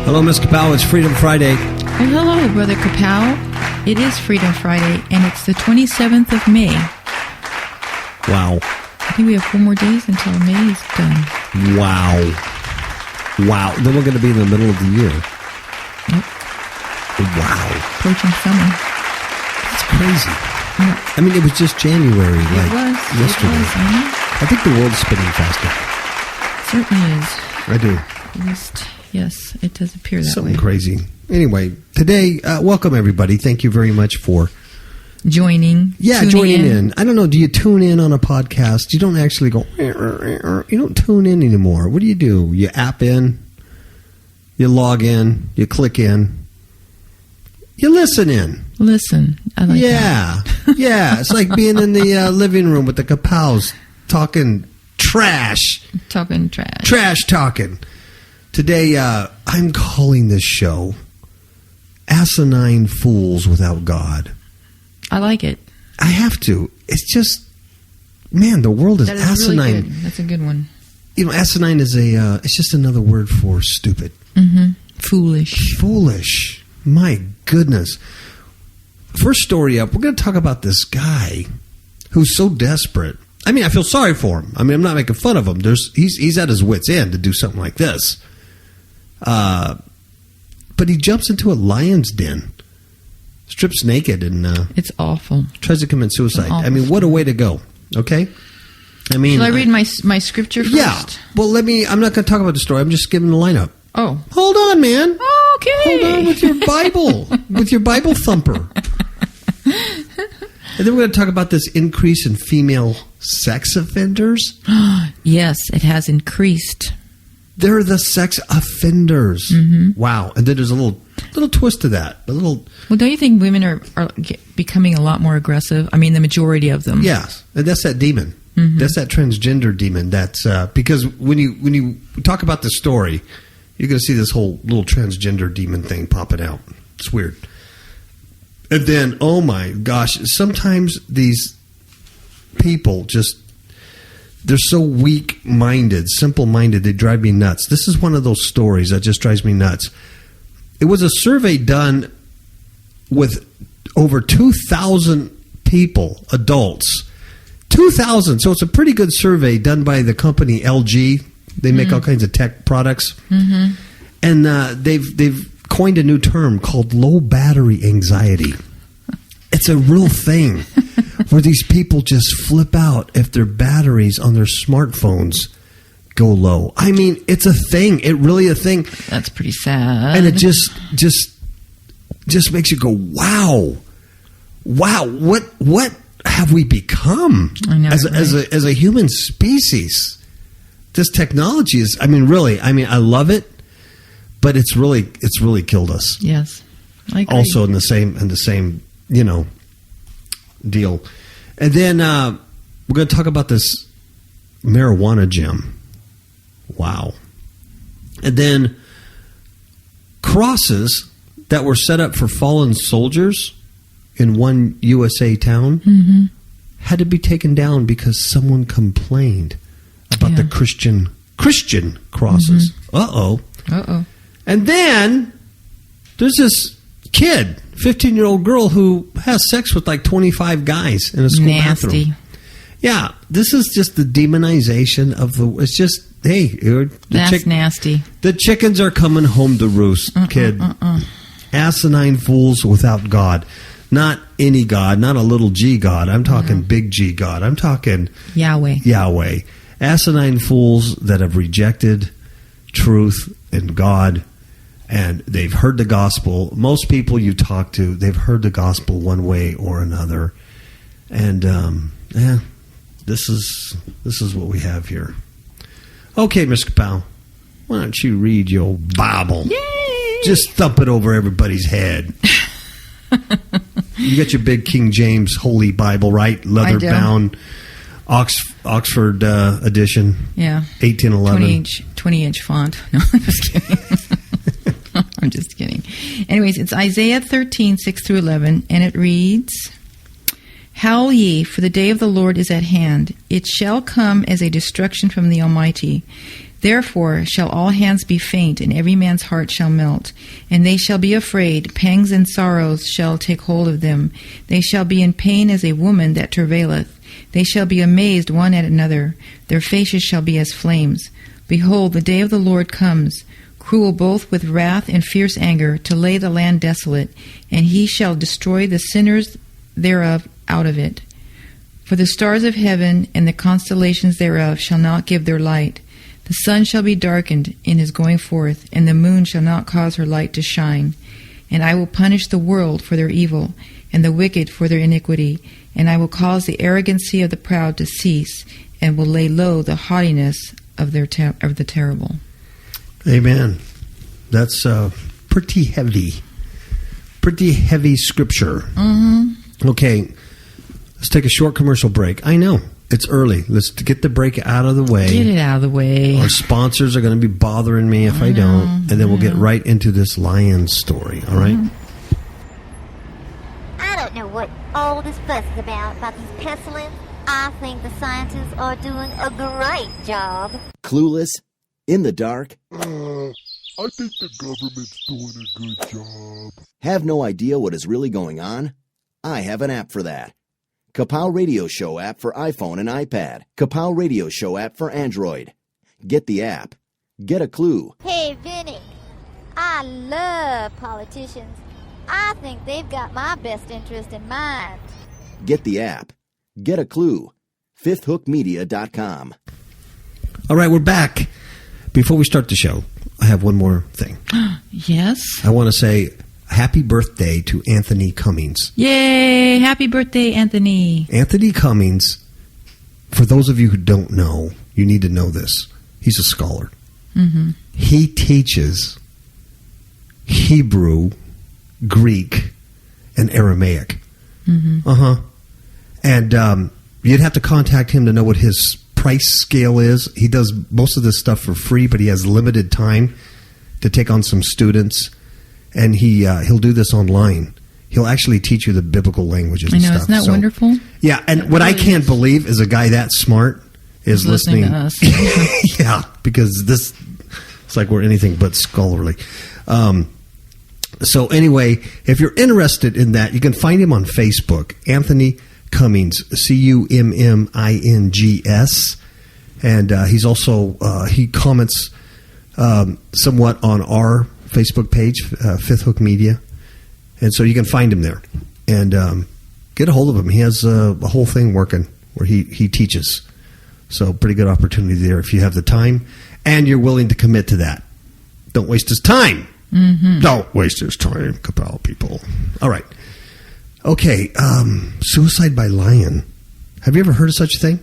Hello, Ms. Kapow. It's Freedom Friday. And hello, Brother Kapow. It is Freedom Friday, and it's the 27th of May. Wow. I think we have 4 more days until May is done. Wow. Then we're going to be in the middle of the year. Yep. Wow. Approaching summer. That's crazy. Yeah. I mean, it was just January, like yesterday. It was. I think the world's spinning faster. It certainly is. I do. At least, yes, it does appear that Something way. crazy. Anyway, today, welcome everybody. Thank you very much for joining in. I don't know. Do you tune in on a podcast? You don't actually go. You don't tune in anymore. What do? You app in. You log in. You click in. You listen in. Listen. I like that. Yeah. It's like being in the living room with the Kapows talking trash. Talking trash. Trash talking. Today, I'm calling this show Asinine Fools Without God. I like it. I have to. It's just, man, the world is asinine. Really good. That's a good one. You know, asinine is it's just another word for stupid. Mm-hmm. Foolish. Foolish. My goodness. First story up, we're going to talk about this guy who's so desperate. I mean, I feel sorry for him. I mean, I'm not making fun of him. He's at his wit's end to do something like this. But he jumps into a lion's den, strips naked, and it's awful. Tries to commit suicide. I mean, what a way to go. Okay? I mean, shall I read my scripture first? Yeah. Well, I'm not going to talk about the story. I'm just giving the lineup. Oh. Hold on, man. Okay. Hold on with your Bible. With your Bible thumper. And then we're going to talk about this increase in female sex offenders. Yes, it has increased. They're the sex offenders. Mm-hmm. Wow. And then there's a little twist to that. Well, don't you think women are becoming a lot more aggressive? I mean, the majority of them. Yes. And that's that demon. Mm-hmm. That's that transgender demon. That's because when you talk about the story, you're going to see this whole little transgender demon thing popping out. It's weird. And then, oh my gosh, sometimes these people they're so weak-minded, simple-minded, they drive me nuts. This is one of those stories that just drives me nuts. It was a survey done with over 2,000 people, adults. 2,000, so it's a pretty good survey done by the company LG. They make all kinds of tech products. Mm-hmm. And they've coined a new term called low battery anxiety. It's a real thing where these people just flip out if their batteries on their smartphones go low. I mean, it's a thing. It really a thing. That's pretty sad. And it just makes you go, wow, what have we become as a human species? This technology is, I mean, I love it, but it's really killed us. Yes. I agree. Also in the same, deal. And then we're going to talk about this marijuana gym. Wow. And then crosses that were set up for fallen soldiers in one USA town had to be taken down because someone complained about the Christian crosses. Mm-hmm. Uh-oh. And then there's this kid, 15-year-old girl who has sex with like 25 guys in a school bathroom. Yeah, this is just the demonization of it's just, hey. That's nasty. The chickens are coming home to roost, kid. Asinine fools without God. Not any God, not a little g God. I'm talking big G God. I'm talking Yahweh. Asinine fools that have rejected truth and God, and they've heard the gospel. Most people you talk to, they've heard the gospel one way or another. And this is what we have here. Okay, Mr. Kapow, why don't you read your Bible? Yay! Just thump it over everybody's head. You got your big King James Holy Bible, right? Leather-bound, Oxford edition. Yeah. 1811. 20-inch font. No, I'm just kidding. I'm just kidding. Anyways, it's Isaiah 13, 6 through 11, and it reads, Howl ye, for the day of the Lord is at hand. It shall come as a destruction from the Almighty. Therefore shall all hands be faint, and every man's heart shall melt. And they shall be afraid, pangs and sorrows shall take hold of them. They shall be in pain as a woman that travaileth. They shall be amazed one at another. Their faces shall be as flames. Behold, the day of the Lord comes, cruel both with wrath and fierce anger, to lay the land desolate, and he shall destroy the sinners thereof out of it. For the stars of heaven and the constellations thereof shall not give their light. The sun shall be darkened in his going forth, and the moon shall not cause her light to shine. And I will punish the world for their evil, and the wicked for their iniquity, and I will cause the arrogancy of the proud to cease, and will lay low the haughtiness of the terrible. Amen. That's pretty heavy scripture. Mm-hmm. Okay, let's take a short commercial break. I know, it's early. Let's get the break out of the way. Get it out of the way. Our sponsors are going to be bothering me if I don't. And then we'll get right into this lion story, all right? I don't know what all this fuss is about these pestilence. I think the scientists are doing a great job. Clueless? In the dark? I think the government's doing a good job. Have no idea what is really going on? I have an app for that. Kapow Radio Show app for iPhone and iPad. Kapow Radio Show app for Android. Get the app. Get a clue. Hey, Vinny, I love politicians. I think they've got my best interest in mind. Get the app. Get a clue. FifthHookMedia.com. All right, we're back. Before we start the show, I have one more thing. Yes? I want to say happy birthday to Anthony Cummings. Yay! Happy birthday, Anthony. Anthony Cummings, for those of you who don't know, you need to know this. He's a scholar. Mm-hmm. He teaches Hebrew, Greek, and Aramaic. Mm-hmm. And you'd have to contact him to know what his price scale is. He does most of this stuff for free, but he has limited time to take on some students. And he'll do this online. He'll actually teach you the biblical languages and stuff. stuff. Isn't that wonderful? Yeah, and what I can't believe is a guy that smart is listening to us. Yeah, because it's like we're anything but scholarly. So anyway, if you're interested in that, you can find him on Facebook, Anthony Cummings, Cummings, and he's also he comments somewhat on our Facebook page, Fifth Hook Media, and so you can find him there and get a hold of him. He has a whole thing working where he teaches, so pretty good opportunity there if you have the time and you're willing to commit to that. Don't waste his time. Mm-hmm. Don't waste his time, Kapow people. All right. Okay, suicide by lion. Have you ever heard of such a thing?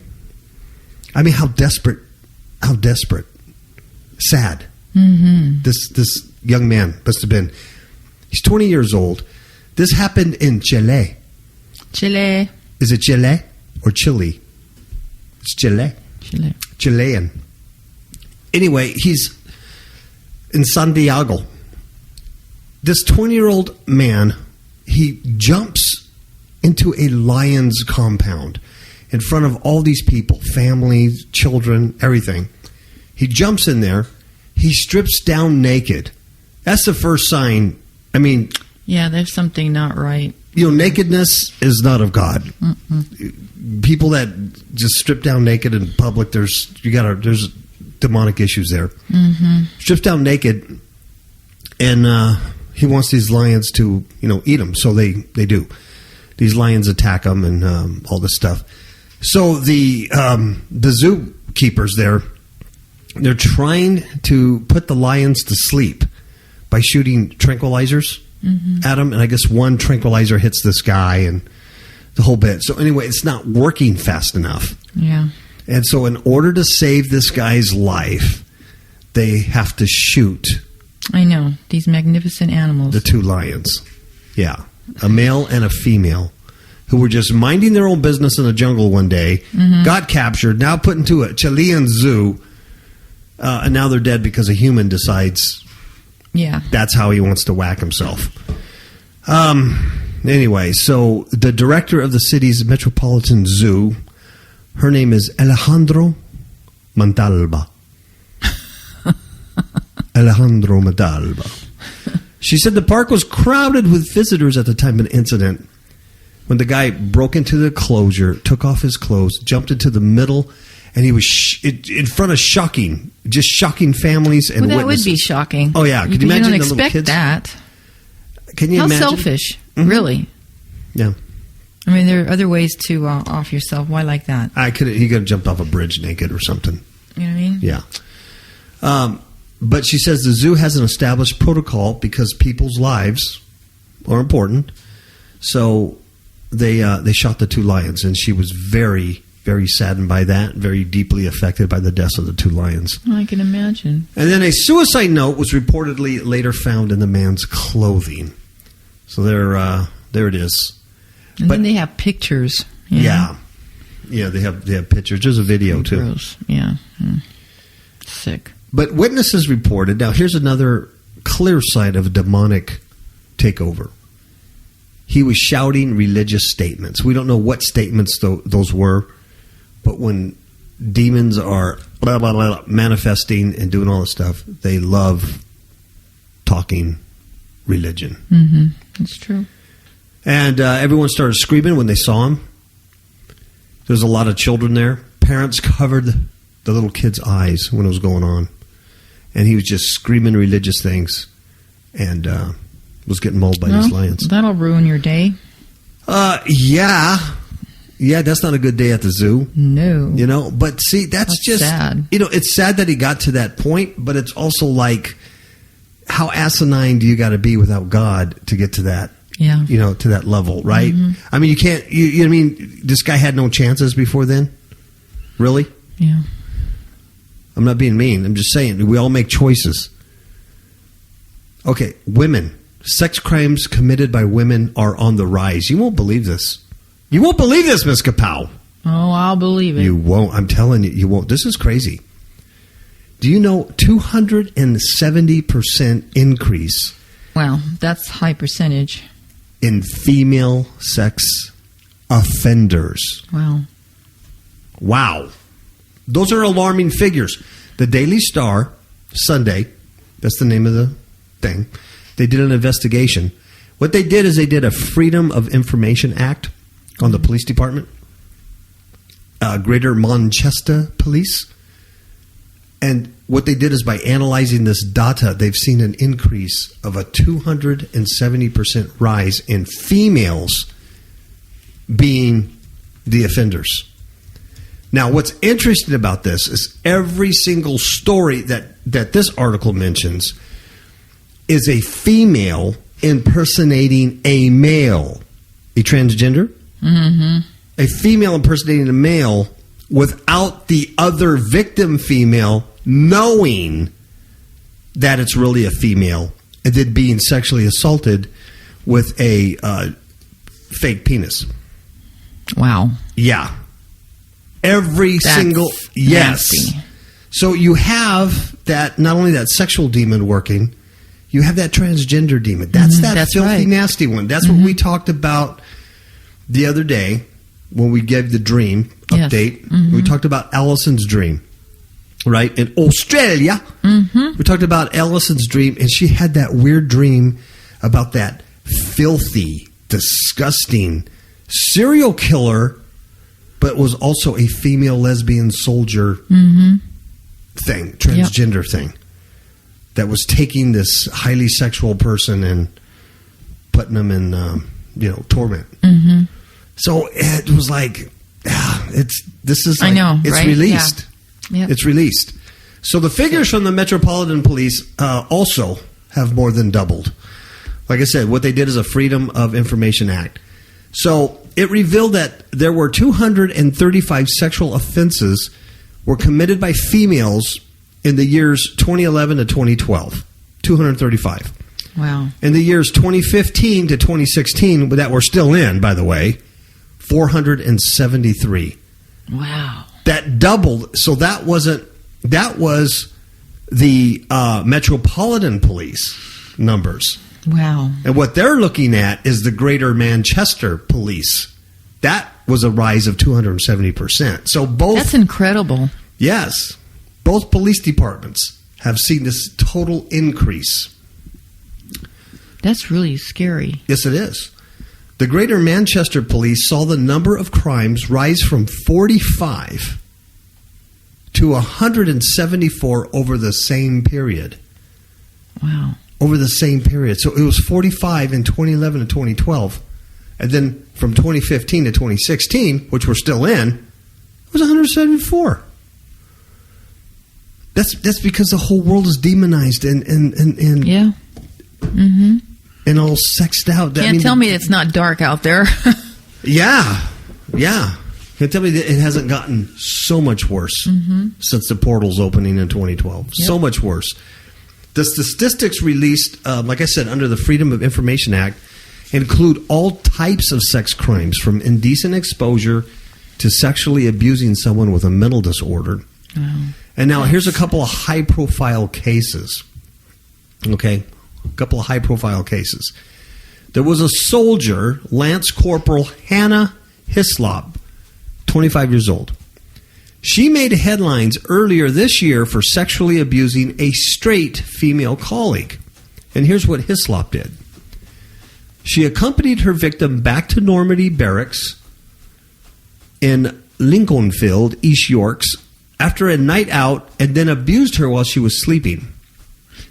I mean, how desperate. Sad. Mm-hmm. This young man must have been. He's 20 years old. This happened in Chile. Chile. Is it Chile or Chile? It's Chile. Chile. Chilean. Anyway, he's in Santiago. This 20-year-old man, he jumps into a lion's compound in front of all these people, families, children, everything. He jumps in there. He strips down naked. That's the first sign. I mean... Yeah, there's something not right. You know, nakedness is not of God. Mm-mm. People that just strip down naked in public, there's demonic issues there. Mm-hmm. Strips down naked, and he wants these lions to, eat him. So they do. These lions attack him and all this stuff. So the zookeepers there, they're trying to put the lions to sleep by shooting tranquilizers at him. And I guess one tranquilizer hits this guy and the whole bit. So anyway, it's not working fast enough. Yeah. And so in order to save this guy's life, they have to shoot. I know. These magnificent animals. The two lions. Yeah. A male and a female who were just minding their own business in the jungle one day, got captured, now put into a Chilean zoo, and now they're dead because a human decides that's how he wants to whack himself. Anyway, so the director of the city's Metropolitan Zoo, her name is Alejandro Montalva. Alejandro Medalva. She said the park was crowded with visitors at the time of the incident when the guy broke into the enclosure, took off his clothes, jumped into the middle, and he was in front of shocking families and that witnesses. would be shocking. Oh, yeah. Could you imagine don't the little expect kids? that. Can you How imagine? selfish, Mhm. really. Yeah. I mean, there are other ways to off yourself. Why like that? He could have jumped off a bridge naked or something. You know what I mean? Yeah. But she says the zoo has an established protocol because people's lives are important. So they shot the 2 lions, and she was very, very saddened by that, very deeply affected by the deaths of the 2 lions. I can imagine. And then a suicide note was reportedly later found in the man's clothing. So there it is. And then they have pictures. You know? Yeah, they have pictures. There's a video too. Gross. Yeah. Sick. But witnesses reported. Now, here's another clear sign of a demonic takeover. He was shouting religious statements. We don't know what statements those were, but when demons are blah, blah, blah, manifesting and doing all this stuff, they love talking religion. Mm-hmm. It's true. And everyone started screaming when they saw him. There was a lot of children there. Parents covered the little kid's eyes when it was going on. And he was just screaming religious things and was getting mauled by these lions. That'll ruin your day. Yeah. Yeah, that's not a good day at the zoo. No. You know, but see, that's just sad. You know, it's sad that he got to that point, but it's also like, how asinine do you got to be without God to get to that? Yeah. You know, to that level, right? Mm-hmm. I mean, you can't, you know what I mean? This guy had no chances before then? Really? Yeah. I'm not being mean. I'm just saying, we all make choices. Okay, women. Sex crimes committed by women are on the rise. You won't believe this. You won't believe this, Miss Kapow. Oh, I'll believe it. You won't. I'm telling you, you won't. This is crazy. Do you know 270% increase? Wow, that's high percentage. In female sex offenders. Wow. Wow. Those are alarming figures. The Daily Star, Sunday, that's the name of the thing, they did an investigation. What they did is they did a Freedom of Information Act on the police department, Greater Manchester Police. And what they did is by analyzing this data, they've seen an increase of a 270% rise in females being the offenders. Now, what's interesting about this is every single story that this article mentions is a female impersonating a male, a transgender, a female impersonating a male without the other victim female knowing that it's really a female and then being sexually assaulted with a fake penis. Wow. Yeah. Every That's single, yes. nasty. So you have that, not only that sexual demon working, you have that transgender demon. That's that's filthy, right. nasty one. That's what we talked about the other day when we gave the dream Yes. update. We talked about Allison's dream, right? In Australia, we talked about Allison's dream, and she had that weird dream about that filthy, disgusting serial killer, but was also a female lesbian soldier thing, transgender thing, that was taking this highly sexual person and putting them in, torment. So it was like, this is like, I know, it's right? released. Yeah. Yep. It's released. So the figures from the Metropolitan Police also have more than doubled. Like I said, what they did is a Freedom of Information Act. So it revealed that there were 235 sexual offenses were committed by females in the years 2011 to 2012. 235. Wow. In the years 2015 to 2016, that we're still in, by the way, 473. Wow. That doubled. So that was the Metropolitan Police numbers. Wow. And what they're looking at is the Greater Manchester Police. That was a rise of 270%. So both... That's incredible. Yes. Both police departments have seen this total increase. That's really scary. Yes, it is. The Greater Manchester Police saw the number of crimes rise from 45 to 174 over the same period. Wow. Over the same period. So it was 45 in 2011 and 2012. And then from 2015 to 2016, which we're still in, it was 174. That's because the whole world is demonized and Yeah. Mm-hmm. and all sexed out. Can't tell me it's not dark out there. Yeah. Can't tell me that it hasn't gotten so much worse since the portal's opening in 2012. Yep. So much worse. The statistics released, like I said, under the Freedom of Information Act, include all types of sex crimes, from indecent exposure to sexually abusing someone with a mental disorder. Wow. And now here's a couple of high-profile cases. Okay? A couple of high-profile cases. There was a soldier, Lance Corporal Hannah Hislop, 25 years old. She made headlines earlier this year for sexually abusing a straight female colleague. And here's what Hislop did. She accompanied her victim back to Normandy Barracks in Lincolnfield, East Yorks, after a night out, and then abused her while she was sleeping.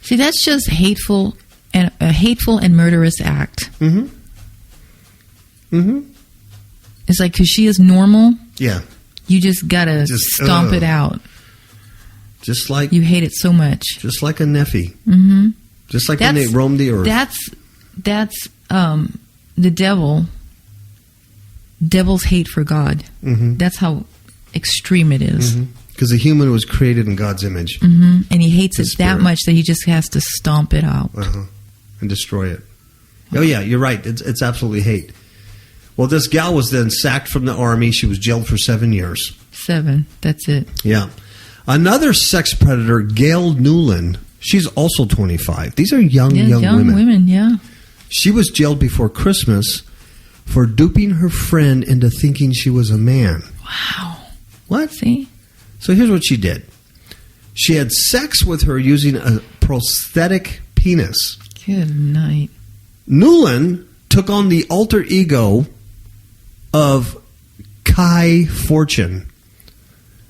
See, that's just hateful and a hateful and murderous act. Mm-hmm. Mm-hmm. It's like, because she is normal, Yeah. you just gotta stomp it out. Just like You hate it so much. just like a Nephi. Mm-hmm. Just like when they roamed the earth. That's the devil's hate for God. Mm-hmm. That's how extreme it is. Because the human was created in God's image. Mm-hmm. And he hates The it that spirit. much that he just has to stomp it out. And destroy it. Oh, yeah, you're right. It's absolutely hate. Well, this gal was then sacked from the army. She was jailed for 7 years. 7. That's it. Yeah. Another sex predator, Gail Newland, she's also 25. These are young women. Yeah. She was jailed before Christmas for duping her friend into thinking she was a man. Wow. What? See? So here's what she did. She had sex with her using a prosthetic penis. Good night. Newland took on the alter ego of Kai Fortune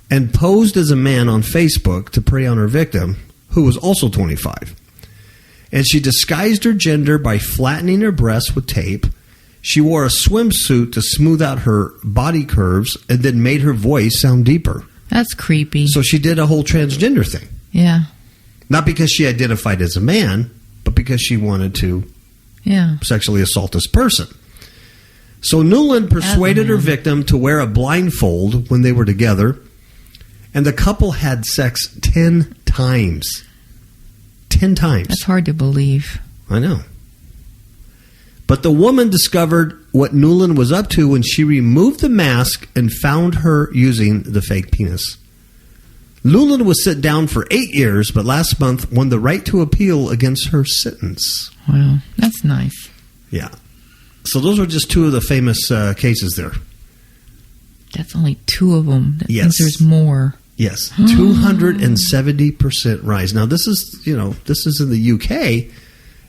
and posed as a man on Facebook to prey on her victim, who was also 25. And she disguised her gender by flattening her breasts with tape. She wore a swimsuit to smooth out her body curves and then made her voice sound deeper. That's creepy. So she did a whole transgender thing. Yeah. Not because she identified as a man, but because she wanted to sexually assault this person. So Newland persuaded her victim to wear a blindfold when they were together, and the couple had sex 10 times. 10 times. That's hard to believe. I know. But the woman discovered what Newland was up to when she removed the mask and found her using the fake penis. Newland was set down for 8 years, but last month won the right to appeal against her sentence. Wow. That's nice. Yeah. So those were just two of the famous cases there. That's only 2 of them. That Yes. means there's more. Yes. 270% rise. Now, this is in the UK.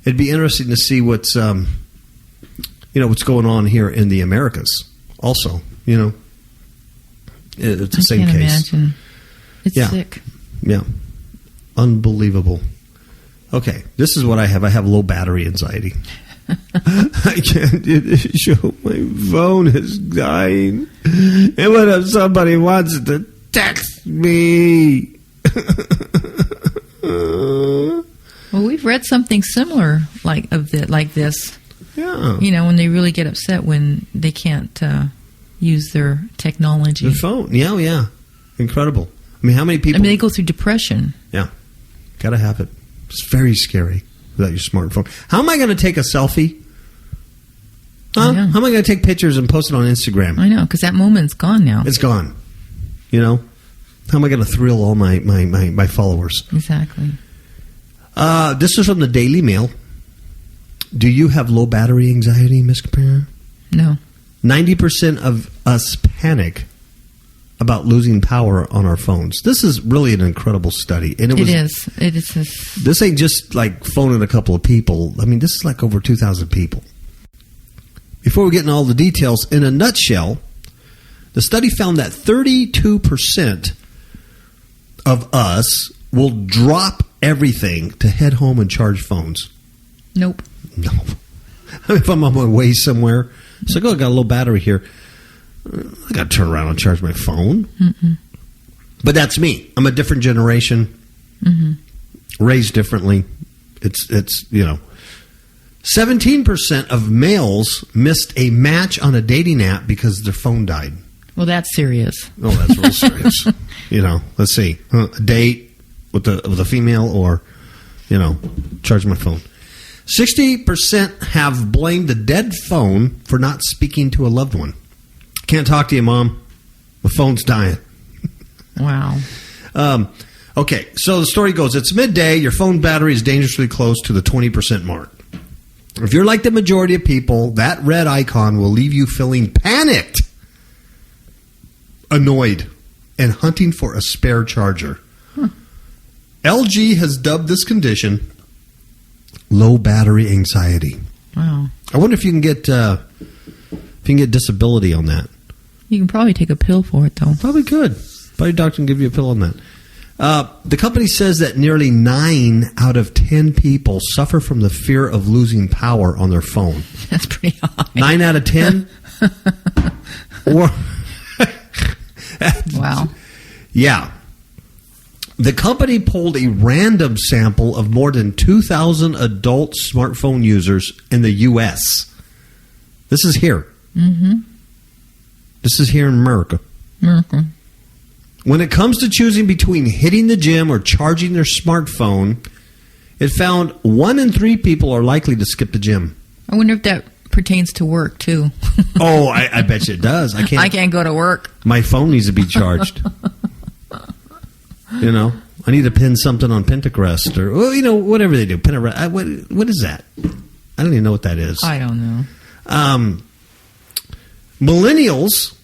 It'd be interesting to see what's going on here in the Americas also. It's the same I can't case. imagine. It's sick. Yeah. Unbelievable. Okay, this is what I have. I have low battery anxiety. I can't show my phone is dying. And what if somebody wants to text me? Well, we've read something similar like this. Yeah. When they really get upset when they can't use their technology. The phone. Yeah. Incredible. I mean, how many people... they go through depression. Yeah. Gotta have it. It's very scary without your smartphone. How am I going to take a selfie? Huh? How am I going to take pictures and post it on Instagram? I know, because that moment's gone now. It's gone. How am I going to thrill all my followers? Exactly. This is from the Daily Mail. Do you have low battery anxiety, Miss Capera? No. 90% of us panic about losing power on our phones. This is really an incredible study. And it is. This ain't just like phoning a couple of people. I mean, this is like over 2,000 people. Before we get into all the details, in a nutshell, the study found that 32% of us will drop everything to head home and charge phones. Nope. No. If I'm on my way somewhere, it's like, oh, I got a low battery here. I got to turn around and charge my phone. Mm-mm. But that's me. I'm a different generation, raised differently. It's 17% of males missed a match on a dating app because their phone died. Well, that's serious. Oh, that's real serious. Let's see. A date with a female or, charge my phone. 60% have blamed the dead phone for not speaking to a loved one. Can't talk to you, Mom. My phone's dying. Wow. Okay, so the story goes, it's midday, your phone battery is dangerously close to the 20% mark. If you're like the majority of people, that red icon will leave you feeling panicked, annoyed, and hunting for a spare charger. LG has dubbed this condition low battery anxiety. Wow. I wonder if you can get disability on that. You can probably take a pill for it, though. Probably could. Probably a doctor can give you a pill on that. The company says that nearly 9 out of 10 people suffer from the fear of losing power on their phone. That's pretty high. 9 out of 10? Or wow. Yeah. The company pulled a random sample of more than 2,000 adult smartphone users in the U.S. This is here. Mm-hmm. This is here in America. When it comes to choosing between hitting the gym or charging their smartphone, it found 1 in 3 people are likely to skip the gym. I wonder if that pertains to work, too. Oh, I bet you it does. I can't go to work. My phone needs to be charged. I need to pin something on Pinterest or, whatever they do. Pinterest. What is that? I don't even know what that is. I don't know. Millennials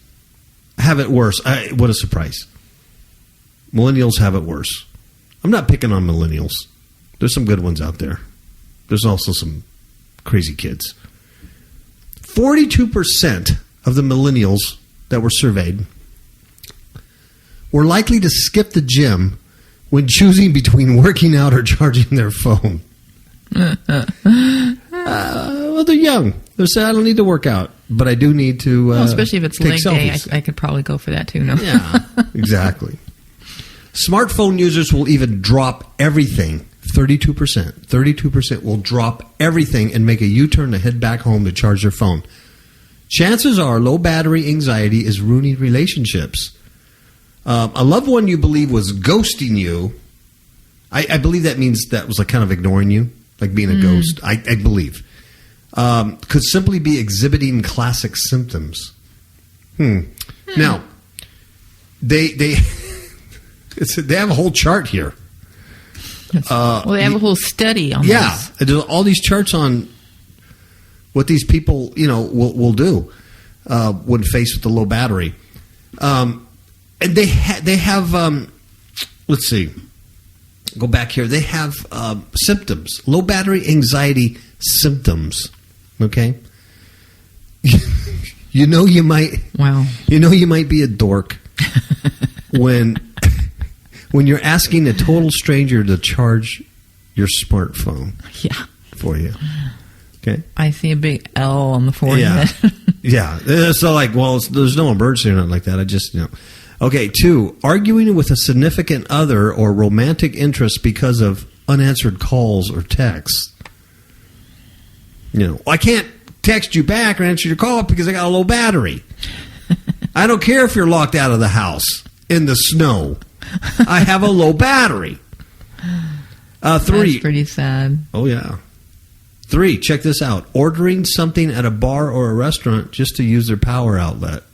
have it worse. What a surprise. Millennials have it worse. I'm not picking on millennials. There's some good ones out there. There's also some crazy kids. 42% of the millennials that were surveyed were likely to skip the gym when choosing between working out or charging their phone. Well, they're young. They say, I don't need to work out, but I do need to especially if it's leg day, I could probably go for that too. No? Yeah, exactly. Smartphone users will even drop everything. 32%. 32% will drop everything and make a U-turn to head back home to charge their phone. Chances are low battery anxiety is ruining relationships. A loved one you believe was ghosting you. I believe that means that was like kind of ignoring you, like being a ghost. I believe. Could simply be exhibiting classic symptoms. Now, they have a whole chart here. Well, they have a whole study on this. Yeah, there's all these charts on what these people, will do when faced with the low battery. And they have let's see, go back here. They have symptoms, low battery anxiety symptoms. Okay, you might. Wow. You might be a dork when you're asking a total stranger to charge your smartphone. Yeah. For you. Okay. I see a big L on the forehead. Yeah. So there's no emergency or nothing like that. I just Okay, 2, arguing with a significant other or romantic interest because of unanswered calls or texts. I can't text you back or answer your call because I got a low battery. I don't care if you're locked out of the house in the snow. I have a low battery. 3. That's pretty sad. Oh, yeah. 3, check this out. Ordering something at a bar or a restaurant just to use their power outlet.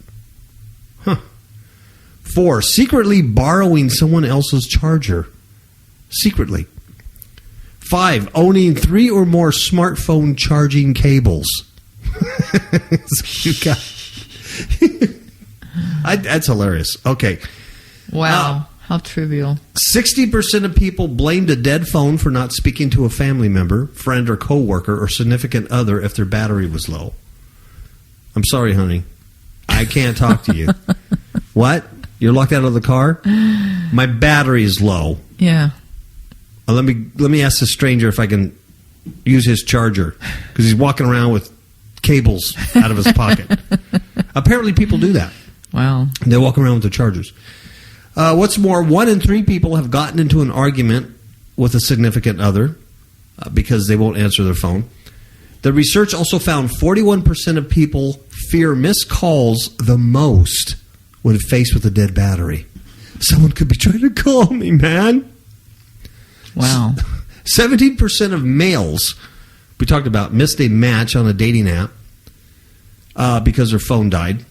4, secretly borrowing someone else's charger. Secretly. 5, owning 3 or more smartphone charging cables. So you got That's hilarious. Okay. Wow. How trivial. 60% of people blamed a dead phone for not speaking to a family member, friend, or coworker, or significant other if their battery was low. I'm sorry, honey. I can't talk to you. What? You're locked out of the car? My battery is low. Yeah. Let me ask the stranger if I can use his charger, because he's walking around with cables out of his pocket. Apparently people do that. Wow. They walk around with their chargers. What's more, 1 in 3 people have gotten into an argument with a significant other because they won't answer their phone. The research also found 41% of people fear missed calls the most when faced with a dead battery. Someone could be trying to call me, man. Wow. 17% of males, we talked about, missed a match on a dating app because their phone died.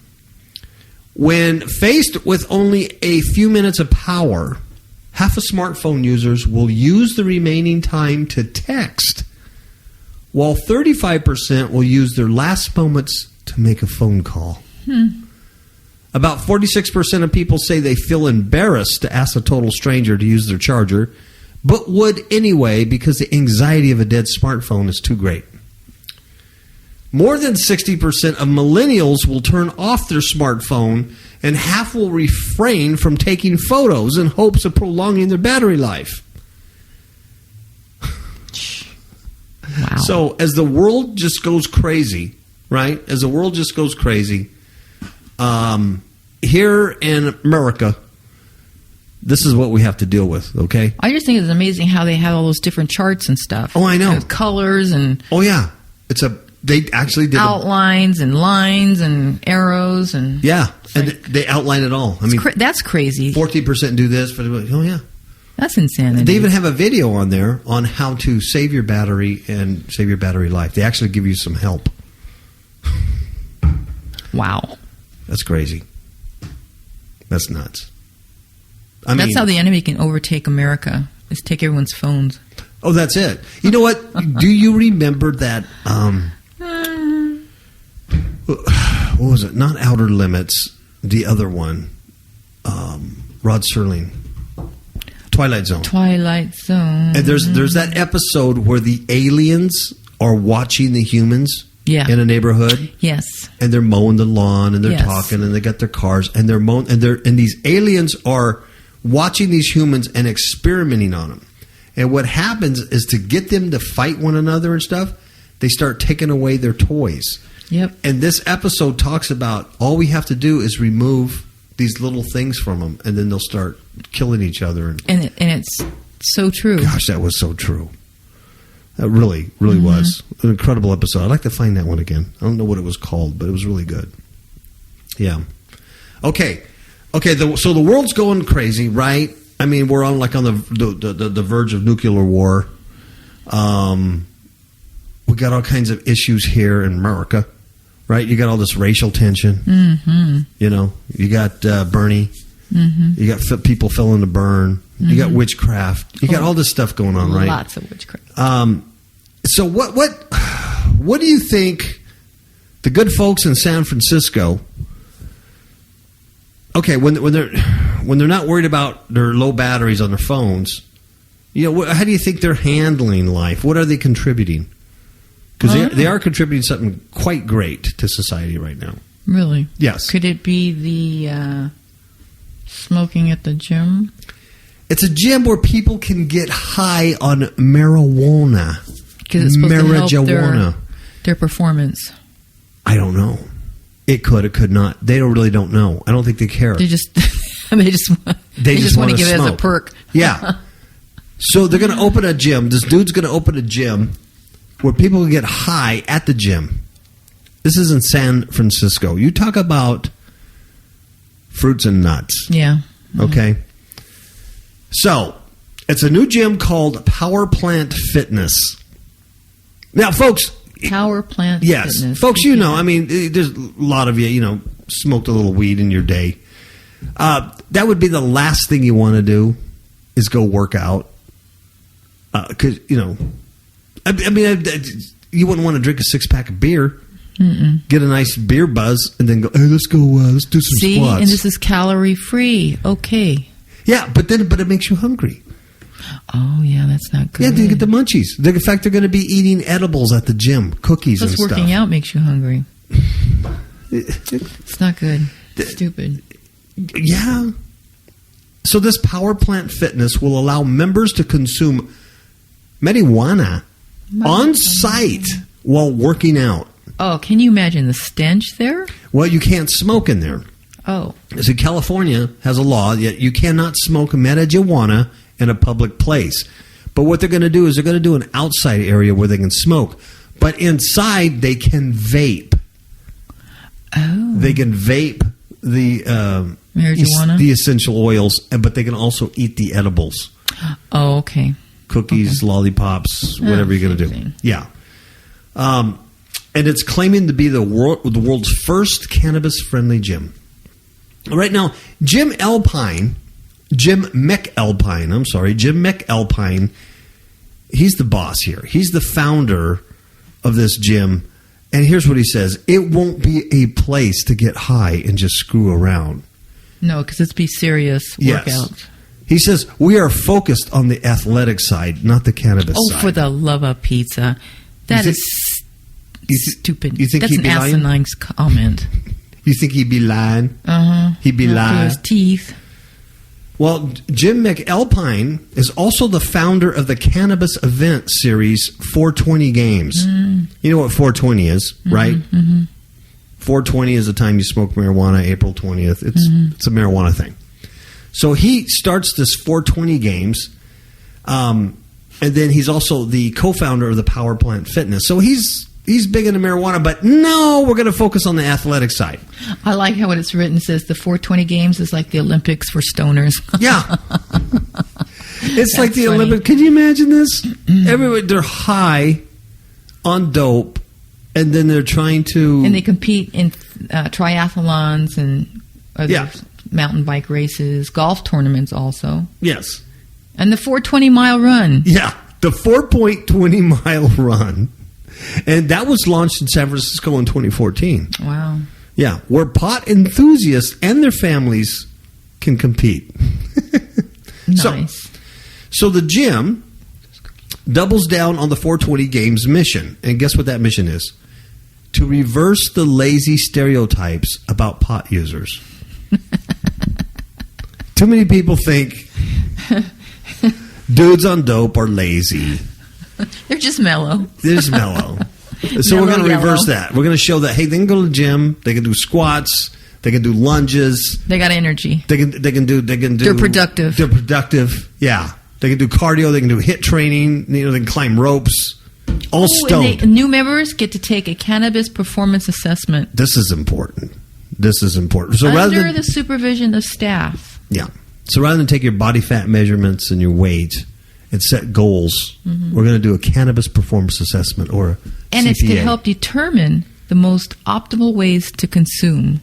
When faced with only a few minutes of power, half of smartphone users will use the remaining time to text, while 35% will use their last moments to make a phone call. About 46% of people say they feel embarrassed to ask a total stranger to use their charger, but would anyway because the anxiety of a dead smartphone is too great. More than 60% of millennials will turn off their smartphone, and half will refrain from taking photos in hopes of prolonging their battery life. Wow. So as the world just goes crazy, right? As the world just goes crazy, here in America, this is what we have to deal with, okay? I just think it's amazing how they have all those different charts and stuff. Oh, I know. With colors and Oh, yeah. They actually did outlines and lines and arrows and yeah, and they outline it all. I mean, that's crazy. 14% do this, but oh yeah, that's insanity. They even have a video on there on how to save your battery and save your battery life. They actually give you some help. Wow, that's crazy. That's nuts. That's how the enemy can overtake America, is take everyone's phones. Oh, that's it. You know what? Do you remember that? What was it? Not Outer Limits. The other one. Rod Serling. Twilight Zone. Twilight Zone. And there's that episode where the aliens are watching the humans in a neighborhood. Yes. And they're mowing the lawn and they're talking and they got their cars and they're mowing and these aliens are watching these humans and experimenting on them. And what happens is to get them to fight one another and stuff, they start taking away their toys. Yep. And this episode talks about all we have to do is remove these little things from them, and then they'll start killing each other. And it's so true. Gosh, that was so true. That really, really was an incredible episode. I'd like to find that one again. I don't know what it was called, but it was really good. Yeah. Okay. So the world's going crazy, right? I mean, we're on the verge of nuclear war. We got all kinds of issues here in America, right? You got all this racial tension. Mm-hmm. You know, you got Bernie. Mm-hmm. You got people feeling the burn. Mm-hmm. You got witchcraft. You got all this stuff going on, right? Lots of witchcraft. So what do you think the good folks in San Francisco? Okay, when they're not worried about their low batteries on their phones, you know, how do you think they're handling life? What are they contributing? Because they are contributing something quite great to society right now. Really? Yes. Could it be the smoking at the gym? It's a gym where people can get high on marijuana. Because it's supposed to help their performance. I don't know. It could not. They really don't know. I don't think they care. They just want to give it as a perk. Yeah. So they're going to open a gym. This dude's going to open a gym where people can get high at the gym. This is in San Francisco. You talk about fruits and nuts. Yeah. Okay. So it's a new gym called Power Plant Fitness. Now, folks. Power Plant Yes. Fitness. Folks, you know, I mean, there's a lot of you know, smoked a little weed in your day. That would be the last thing you want to do is go work out. Because, you know, I mean, you wouldn't want to drink a 6-pack of beer. Get a nice beer buzz and then go, hey, let's do some squats. And this is calorie free. Okay. Yeah, but it makes you hungry. Oh, yeah, that's not good. Yeah, they get the munchies. In fact, they're going to be eating edibles at the gym, cookies and stuff. Working out makes you hungry. It's not good. Stupid. Yeah. So this Power Plant Fitness will allow members to consume marijuana on site while working out. Oh, can you imagine the stench there? Well, you can't smoke in there. Oh. So California has a law that you cannot smoke marijuana in a public place. But what they're going to do is they're going to do an outside area where they can smoke. But inside, they can vape. Oh. They can vape the marijuana? The essential oils, but they can also eat the edibles. Oh, okay. Cookies, lollipops, whatever you're going to do. Yeah. And it's claiming to be the world's first cannabis-friendly gym. Right now, Jim McAlpine, he's the boss here. He's the founder of this gym. And here's what he says. It won't be a place to get high and just screw around. No, because it's be serious workout. Yes. He says, we are focused on the athletic side, not the cannabis side. Oh, for the love of pizza. That is stupid. You think That's an asinine comment. You think he'd be lying? Uh-huh. He'd be lying. To his teeth. Well, Jim McAlpine is also the founder of the cannabis event series 420 Games. You know what 420 is, right? 420 is the time you smoke marijuana, April 20th. It's a marijuana thing. So he starts this 420 Games, and then he's also the co-founder of the Power Plant Fitness. So he's big into marijuana, but no, we're going to focus on the athletic side. I like how it's written. It says the 420 Games is like the Olympics for stoners. Yeah. It's like the funny. Olympics. Can you imagine this? Everybody, they're high on dope, and then they're trying to... And they compete in triathlons and other mountain bike races, golf tournaments also. Yes. And the 420-mile run. Yeah, the 4.20-mile run. And that was launched in San Francisco in 2014. Wow. Yeah, where pot enthusiasts and their families can compete. Nice. So the gym doubles down on the 420 Games mission. And guess what that mission is? To reverse the lazy stereotypes about pot users. Too many people think dudes on dope are lazy. They're just mellow. They're just mellow. So we're going to reverse that. We're going to show that, hey, they can go to the gym, they can do squats, they can do lunges. They got energy. They can do. They're productive. They're productive. Yeah. They can do cardio. They can do HIIT training. They can climb ropes. All stoned. And new members get to take a cannabis performance assessment. This is important. So under the supervision of staff. Yeah. So rather than take your body fat measurements and your weight and set goals, we're going to do a cannabis performance assessment or a And CPA. it's to help determine the most optimal ways to consume.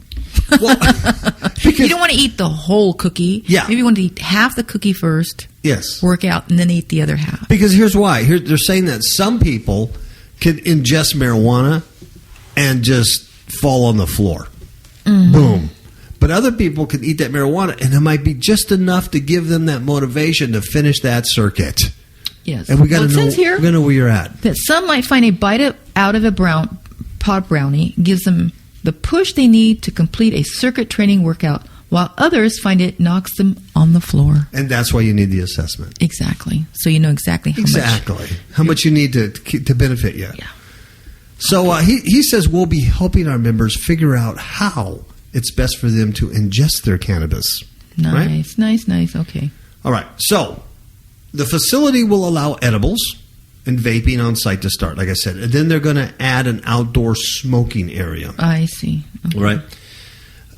Well, because you don't want to eat the whole cookie. Yeah. Maybe you want to eat half the cookie first, yes, work out, and then eat the other half. because here's why. They're saying that some people can ingest marijuana and just fall on the floor. Boom. But other people can eat that marijuana, and it might be just enough to give them that motivation to finish that circuit. Yes. And we got to It know. says here We got to know where you're at. that some might find a bite out of a pot brownie gives them the push they need to complete a circuit training workout, while others find it knocks them on the floor. And that's why you need the assessment. Exactly. So you know exactly how much. You need to benefit you. Yeah. So he says we'll be helping our members figure out how it's best for them to ingest their cannabis. Nice, Right? nice. Okay. All right. So the facility will allow edibles and vaping on site to start, like I said. And then they're going to add an outdoor smoking area. I see. Okay. Right.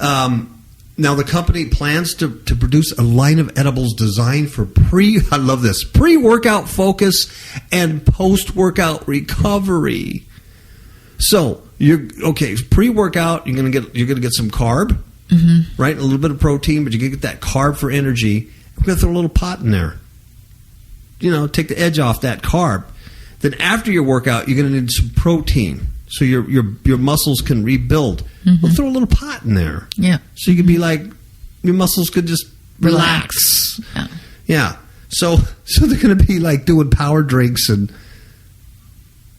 Now the company plans to produce a line of edibles designed for pre-workout focus and post-workout recovery. So pre-workout, you're gonna get some carb, right? A little bit of protein, but you're gonna get that carb for energy. We're gonna throw a little pot in there. Take the edge off that carb. Then after your workout, you're gonna need some protein. so your muscles can rebuild. We'll throw a little pot in there. Yeah. So you could be like, your muscles could just relax. Yeah. So they're going to be like doing power drinks and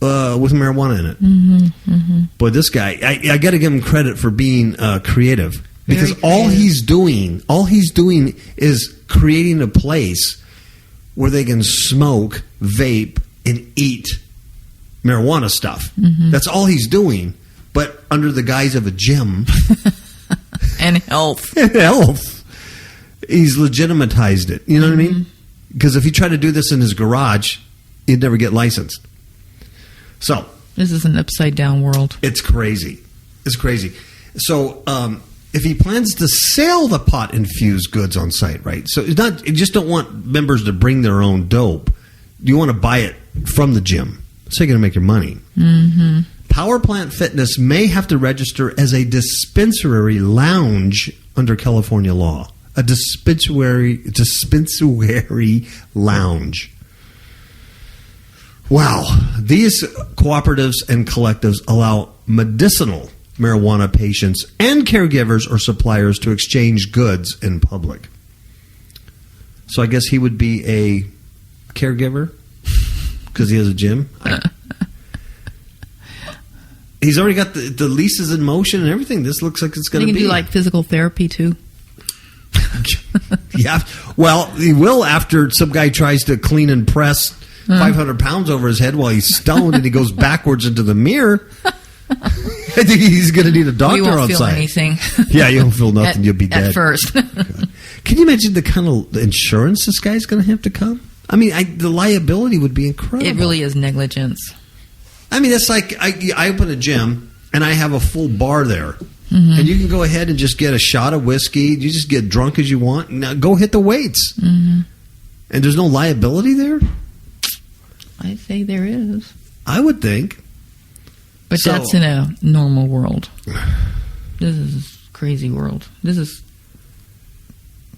with marijuana in it. Boy, this guy, I got to give him credit for being creative, because all he's doing is creating a place where they can smoke, vape, and eat marijuana stuff. That's all he's doing, but under the guise of a gym and health. He's legitimatized it. You know what I mean? Because if he tried to do this in his garage, he'd never get licensed. So this is an upside down world. It's crazy. So if he plans to sell the pot infused goods on site, right? So it's not. You just don't want members to bring their own dope. You want to buy it from the gym. So you're going to make your money. Power Plant Fitness may have to register as a dispensary lounge under California law. A dispensary lounge. Wow. These cooperatives and collectives allow medicinal marijuana patients and caregivers or suppliers to exchange goods in public. So I guess he would be a caregiver because he has a gym. He's already got the leases in motion and everything. This looks like it's going to be... You can do like physical therapy too. Yeah. Well, he will after some guy tries to clean and press 500 pounds over his head while he's stoned and he goes backwards into the mirror. I think he's going to need a doctor you won't on feel site. Anything. Yeah, you won't feel nothing. You'll be dead. At first. Can you imagine the kind of insurance this guy's going to have to come? I mean, the liability would be incredible. It really is negligence. I mean, that's like I open a gym and I have a full bar there. And you can go ahead and just get a shot of whiskey. You just get drunk as you want. Now go hit the weights. And there's no liability there? I say there is. I would think. But that's in a normal world. This is a crazy world. This is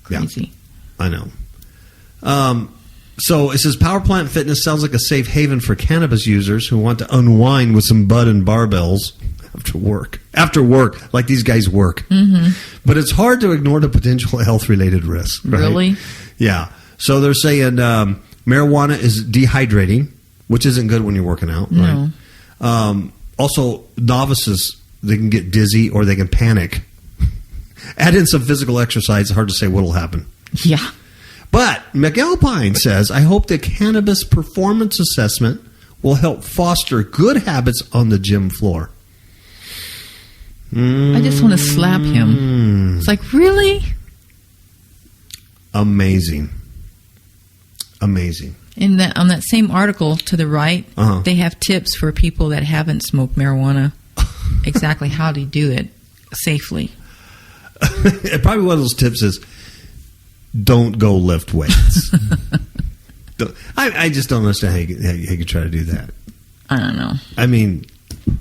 crazy. Yeah, I know. So it says Power Plant Fitness sounds like a safe haven for cannabis users who want to unwind with some bud and barbells after work, like these guys work. But it's hard to ignore the potential health-related risks. Right? Really? Yeah. So they're saying marijuana is dehydrating, which isn't good when you're working out. No. Right? Also, novices, they can get dizzy or they can panic. Add in some physical exercise, it's hard to say what will happen. Yeah. But McAlpine says, I hope the cannabis performance assessment will help foster good habits on the gym floor. I just want to slap him. It's like, really? Amazing. On that same article to the right, they have tips for people that haven't smoked marijuana. Exactly how to do it safely. Probably one of those tips is, don't go lift weights. I just don't understand how you could try to do that. I don't know. I mean,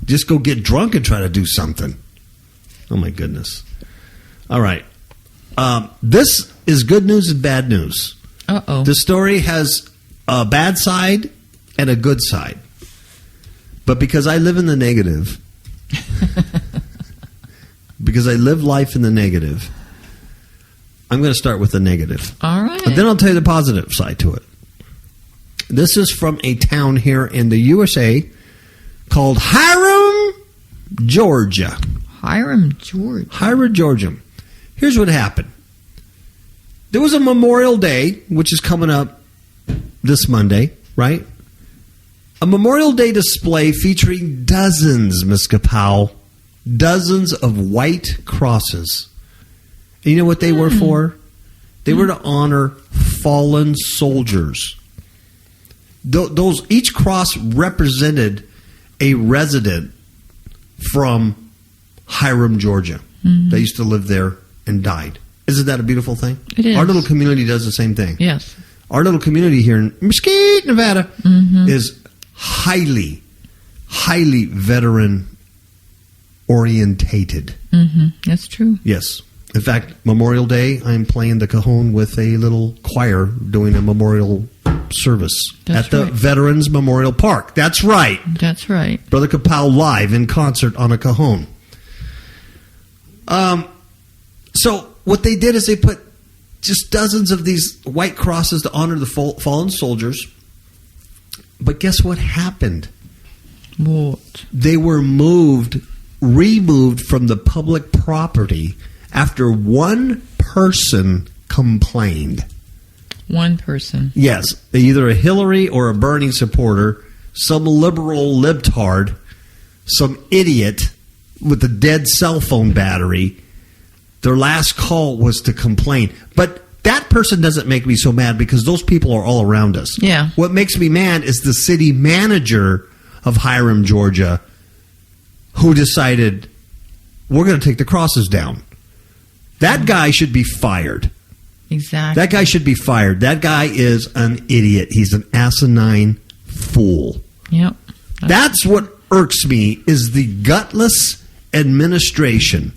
just go get drunk and try to do something. Oh, my goodness. All right. This is good news and bad news. Uh-oh. The story has a bad side and a good side. But because I live in the negative, because I live life in the negative, I'm going to start with the negative. All right. And then I'll tell you the positive side to it. This is from a town here in the USA called Hiram, Georgia. Hiram, Georgia. Here's what happened. There was a Memorial Day, which is coming up this Monday, right? A Memorial Day display featuring dozens, Ms. Kapow, dozens of white crosses. And you know what they were for? They were to honor fallen soldiers. Each cross represented a resident from Hiram, Georgia. They used to live there and died. Isn't that a beautiful thing? It is. Our little community does the same thing. Yes. Our little community here in Mesquite, Nevada, is highly, highly veteran orientated. That's true. Yes. In fact, Memorial Day, I'm playing the cajon with a little choir doing a memorial service That's at the right. Veterans Memorial Park. That's right. That's right. Brother Kapow live in concert on a cajon. So what they did is they put just dozens of these white crosses to honor the fallen soldiers. But guess what happened? What? They were removed from the public property after one person complained. One person. Yes, either a Hillary or a Bernie supporter, some liberal libtard, some idiot with a dead cell phone battery. Their last call was to complain. But that person doesn't make me so mad because those people are all around us. Yeah. What makes me mad is the city manager of Hiram, Georgia, who decided we're going to take the crosses down. That guy should be fired. Exactly. That guy should be fired. That guy is an idiot. He's an asinine fool. Yep. That's what irks me is the gutless administration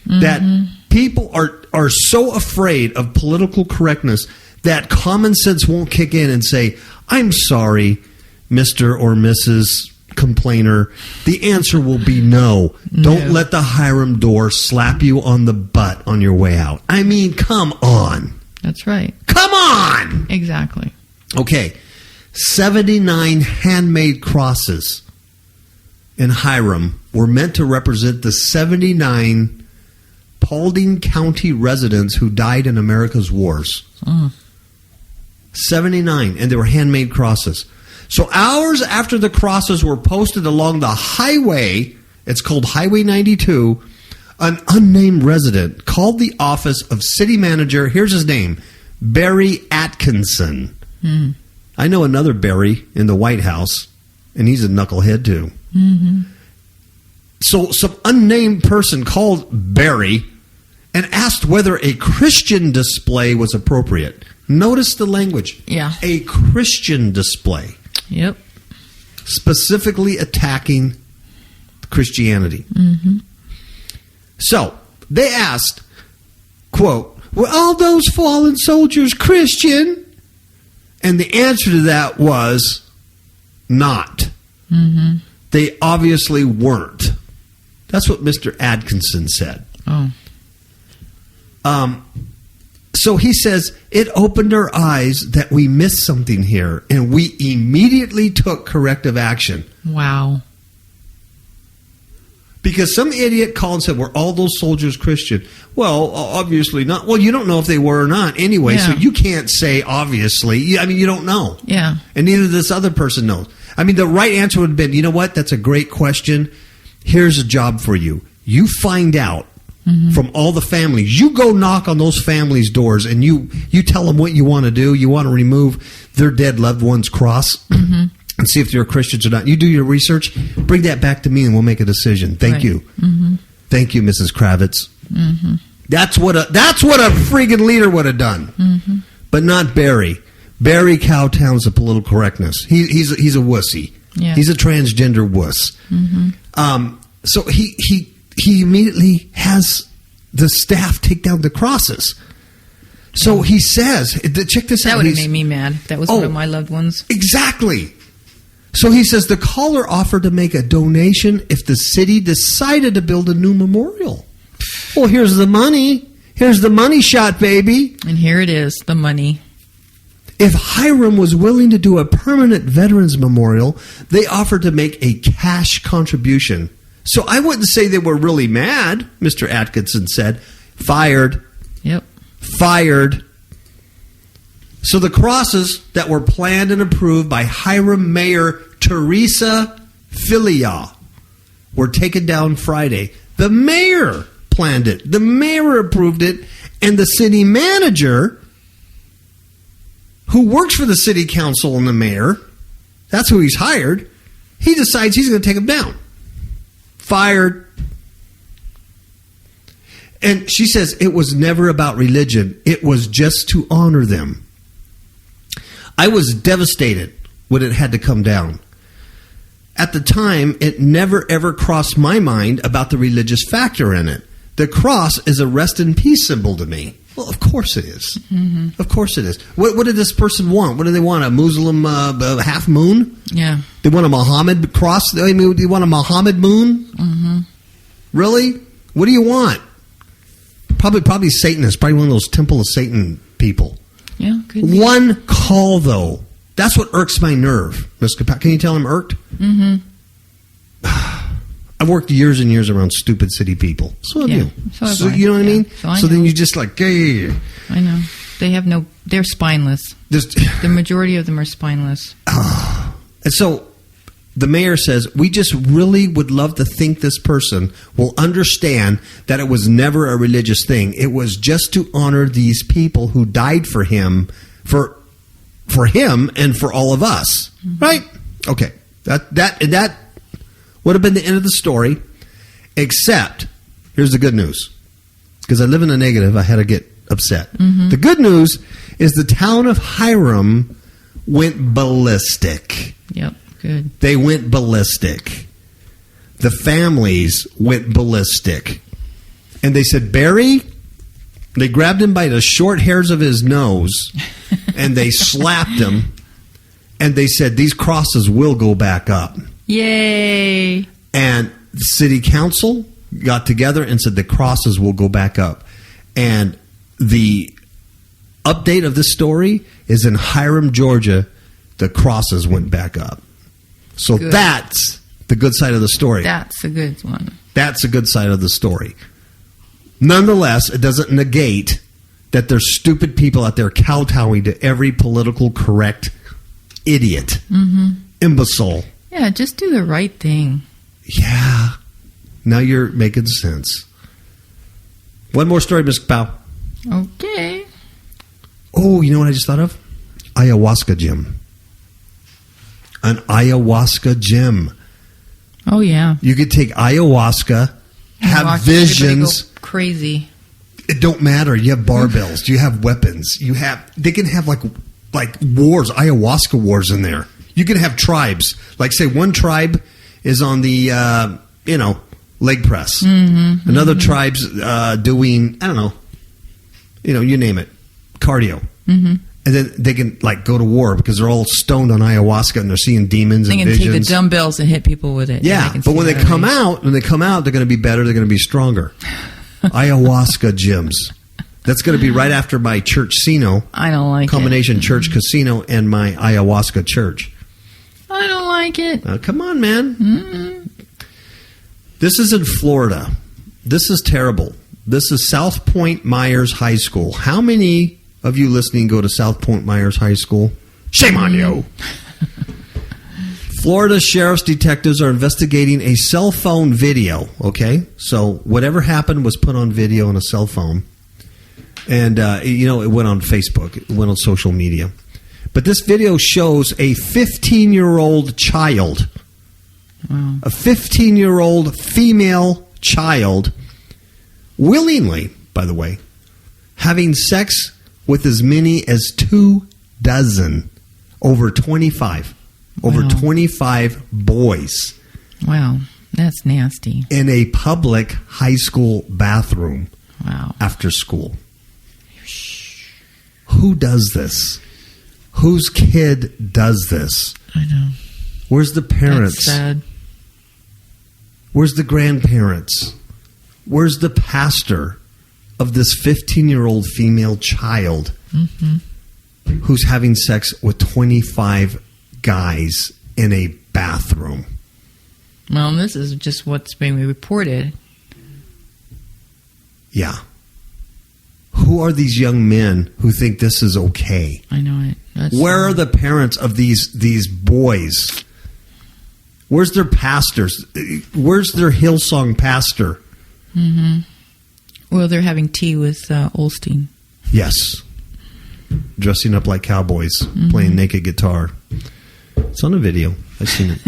that people are so afraid of political correctness that common sense won't kick in and say, I'm sorry, Mr. or Mrs. Complainer. The answer will be no. Don't let the Hiram door slap you on the butt on your way out. I mean, come on. That's right. Come on! Exactly. Okay, 79 handmade crosses in Hiram were meant to represent the 79 Paulding County residents who died in America's wars. 79, and they were handmade crosses. So hours after the crosses were posted along the highway, it's called Highway 92, an unnamed resident called the office of city manager, here's his name, Barry Atkinson. I know another Barry in the White House, and he's a knucklehead too. So some unnamed person called Barry and asked whether a Christian display was appropriate. Notice the language. Yeah. A Christian display. Yep. Specifically attacking Christianity. So they asked, quote, were all those fallen soldiers Christian? And the answer to that was not. They obviously weren't. That's what Mr. Atkinson said. Oh. So he says, it opened our eyes that we missed something here, and we immediately took corrective action. Wow. Because some idiot called and said, were all those soldiers Christian? Well, obviously not. Well, you don't know if they were or not anyway, so you can't say obviously. I mean, you don't know. Yeah. And neither this other person knows. I mean, the right answer would have been, you know what? That's a great question. Here's a job for you. You find out from all the families. You go knock on those families' doors and you tell them what you want to do. You want to remove their dead loved one's cross and see if they're Christians or not. You do your research. Bring that back to me and we'll make a decision. Thank you. Thank you, Mrs. Kravitz. That's what a friggin' leader would have done. But not Barry. Barry Cowtown's a political correctness. He's a wussy. Yeah. He's a transgender wuss. So he immediately has the staff take down the crosses. So he says, check this out. That would have made me mad. That was one of my loved ones. Exactly. So he says the caller offered to make a donation if the city decided to build a new memorial. Well, here's the money. Here's the money shot, baby. And here it is, the money. If Hiram was willing to do a permanent veterans memorial, they offered to make a cash contribution. So I wouldn't say they were really mad, Mr. Atkinson said. Fired. Yep. Fired. So the crosses that were planned and approved by Hiram Mayor Teresa Filia were taken down Friday. The mayor planned it. The mayor approved it. And the city manager, who works for the city council and the mayor, that's who he's hired, he decides he's going to take them down. Fired. And she says it was never about religion. It was just to honor them. I was devastated when it had to come down. At the time, it never ever crossed my mind about the religious factor in it. The cross is a rest in peace symbol to me. Well, of course it is. Of course it is. What did this person want? What do they want? A Muslim half moon? Yeah. They want a Muhammad cross? I mean, do you want a Muhammad moon? Really? What do you want? Probably Satanist. Probably one of those Temple of Satan people. Yeah. Could be. One call, though. That's what irks my nerve, Ms. Kapow. Can you tell I'm irked? I've worked years and years around stupid city people. So have you. So have I. You know what I mean? So then you just like, yeah. I know. They're spineless. The majority of them are spineless. And so the mayor says, we just really would love to think this person will understand that it was never a religious thing. It was just to honor these people who died for him, for him and for all of us. Right? Okay. That would have been the end of the story, except, here's the good news. Because I live in the negative, I had to get upset. The good news is the town of Hiram went ballistic. Yep, good. They went ballistic. The families went ballistic. And they said, Barry, they grabbed him by the short hairs of his nose, and they slapped him, and they said, these crosses will go back up. Yay! And the city council got together and said the crosses will go back up. And the update of this story is in Hiram, Georgia, the crosses went back up. So Good. That's the good side of the story. That's a good one. That's a good side of the story. Nonetheless, it doesn't negate that there's stupid people out there kowtowing to every political correct idiot, imbecile. Yeah, just do the right thing. Yeah. Now you're making sense. One more story, Ms. Powell. Okay. Oh, you know what I just thought of? Ayahuasca gym. An ayahuasca gym. Oh, yeah. You could take ayahuasca, have Watch visions. everybody go crazy. It don't matter. You have barbells. You have weapons. They can have like wars, ayahuasca wars in there. You can have tribes. Like, say, one tribe is on the, leg press. Another tribe's doing, I don't know, you name it, cardio. And then they can, go to war because they're all stoned on ayahuasca and they're seeing demons and visions. They can take the dumbbells and hit people with it. Yeah, but when they come out, they're going to be better. They're going to be stronger. Ayahuasca gyms. That's going to be right after my church-cino. I don't like combination it. church casino and my ayahuasca church. I don't like it. Come on, man. This is in Florida. This is terrible. This is South Point Myers High School. How many of you listening go to South Point Myers High School? Shame on you. Florida sheriff's detectives are investigating a cell phone video. Okay? So whatever happened was put on video on a cell phone. And, it went on Facebook. It went on social media. But this video shows a 15-year-old child, a 15-year-old female child, willingly, by the way, having sex with as many as 24, over 25, over 25 boys. Wow, that's nasty. In a public high school bathroom. Wow. After school. Who does this? Whose kid does this? I know. Where's the parents? That's sad. Where's the grandparents? Where's the pastor of this 15-year-old female child who's having sex with 25 guys in a bathroom? Well, this is just what's being reported. Yeah. Who are these young men who think this is okay? I know it. Where are the parents of these boys? Where's their pastors? Where's their Hillsong pastor? Well, they're having tea with Olstein. Yes. Dressing up like cowboys, playing naked guitar. It's on a video. I've seen it.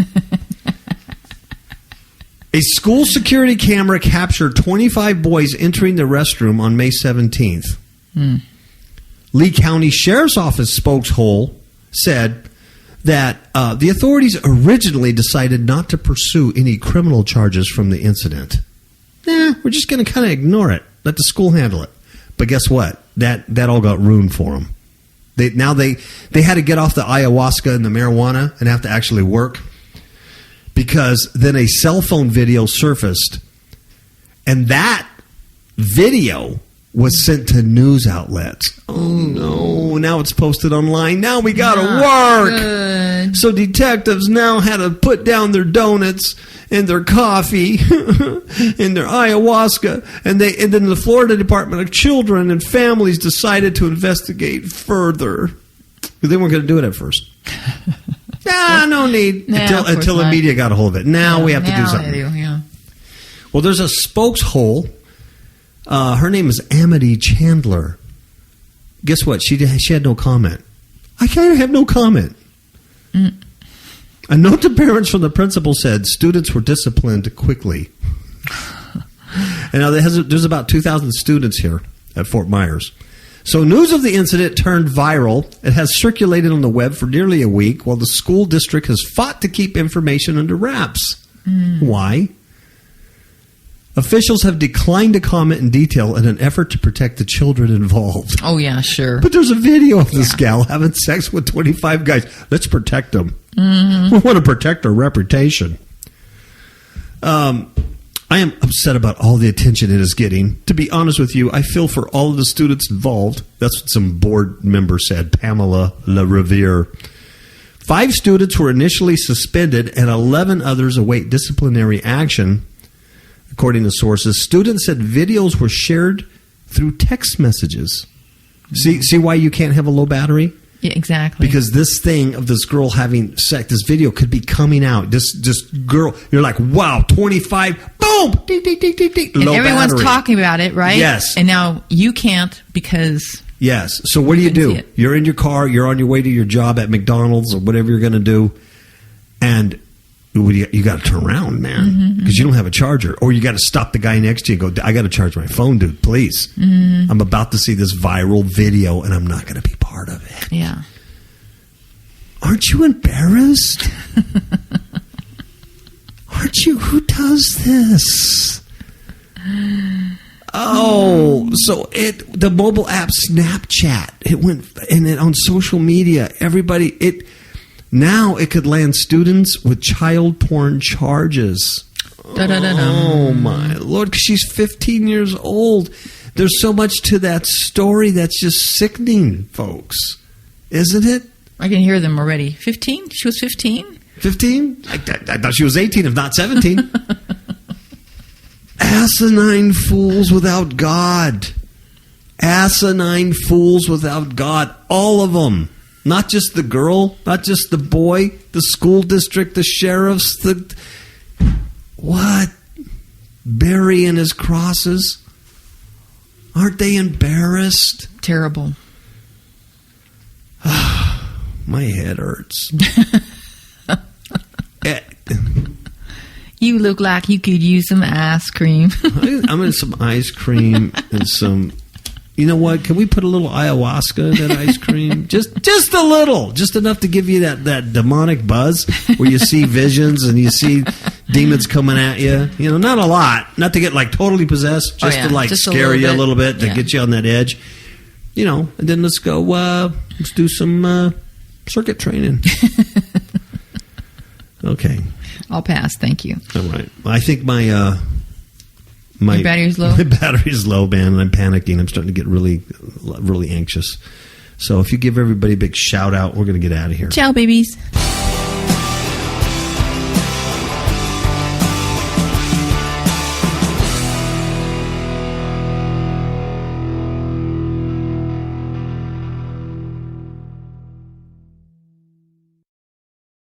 A school security camera captured 25 boys entering the restroom on May 17th. Lee County Sheriff's Office spokeshole said that the authorities originally decided not to pursue any criminal charges from the incident. We're just going to kind of ignore it. Let the school handle it. But guess what? That all got ruined for them. They had to get off the ayahuasca and the marijuana and have to actually work, because then a cell phone video surfaced, and that video was sent to news outlets. Oh no, now it's posted online. Now we gotta work. Good. So detectives now had to put down their donuts and their coffee and their ayahuasca, and then the Florida Department of Children and Families decided to investigate further. They weren't going to do it at first. No need. Until the media got a hold of it. Now we have to do something. Yeah. Well, there's a spokeshole. Her name is Amity Chandler. Guess what? She had no comment. I kind of have no comment. A note to parents from the principal said students were disciplined quickly. And now there's about 2,000 students here at Fort Myers. So news of the incident turned viral. It has circulated on the web for nearly a week, while the school district has fought to keep information under wraps. Why? Officials have declined to comment in detail in an effort to protect the children involved. Oh, yeah, sure. But there's a video of this gal having sex with 25 guys. Let's protect them. We want to protect her reputation. I am upset about all the attention it is getting. To be honest with you, I feel for all of the students involved. That's what some board member said, Pamela LaRiviere. 5 students were initially suspended and 11 others await disciplinary action. According to sources, students said videos were shared through text messages. See why you can't have a low battery? Yeah, exactly. Because this thing of this girl having sex, this video could be coming out. This girl, you're like, wow, 25, boom, ding, ding, ding, ding, ding. And Low everyone's battery. talking about it, right? Yes. And now you can't because... Yes. So what do? You're in your car, you're on your way to your job at McDonald's or whatever you're going to do, and you got to turn around, man, because you don't have a charger. Or you got to stop the guy next to you and go, I got to charge my phone, dude, please. I'm about to see this viral video, and I'm not going to be part of it. Yeah. Aren't you embarrassed? Aren't you? Who does this? Oh, so the mobile app Snapchat, it went, and then on social media, everybody, now it could land students with child porn charges. Oh, my Lord, 'cause she's 15 years old. There's so much to that story that's just sickening, folks. Isn't it? I can hear them already. 15? She was 15? 15? I thought she was 18, if not 17. Asinine fools without God. Asinine fools without God. All of them. Not just the girl, not just the boy, the school district, the sheriffs, what? Barry and his crosses. Aren't they embarrassed? Terrible. My head hurts. You look like you could use some ice cream. I'm in some ice cream and some... You know what? Can we put a little ayahuasca in that ice cream? Just a little. Just enough to give you that demonic buzz where you see visions and you see demons coming at you. You know, not a lot. Not to get like totally possessed. Just to like just scare you a little bit. To get you on that edge. You know, and then let's go, let's do some circuit training. Okay. I'll pass. Thank you. All right. I think my your battery's low? My battery's low, man, and I'm panicking. I'm starting to get really, really anxious. So if you give everybody a big shout out, we're going to get out of here. Ciao, babies.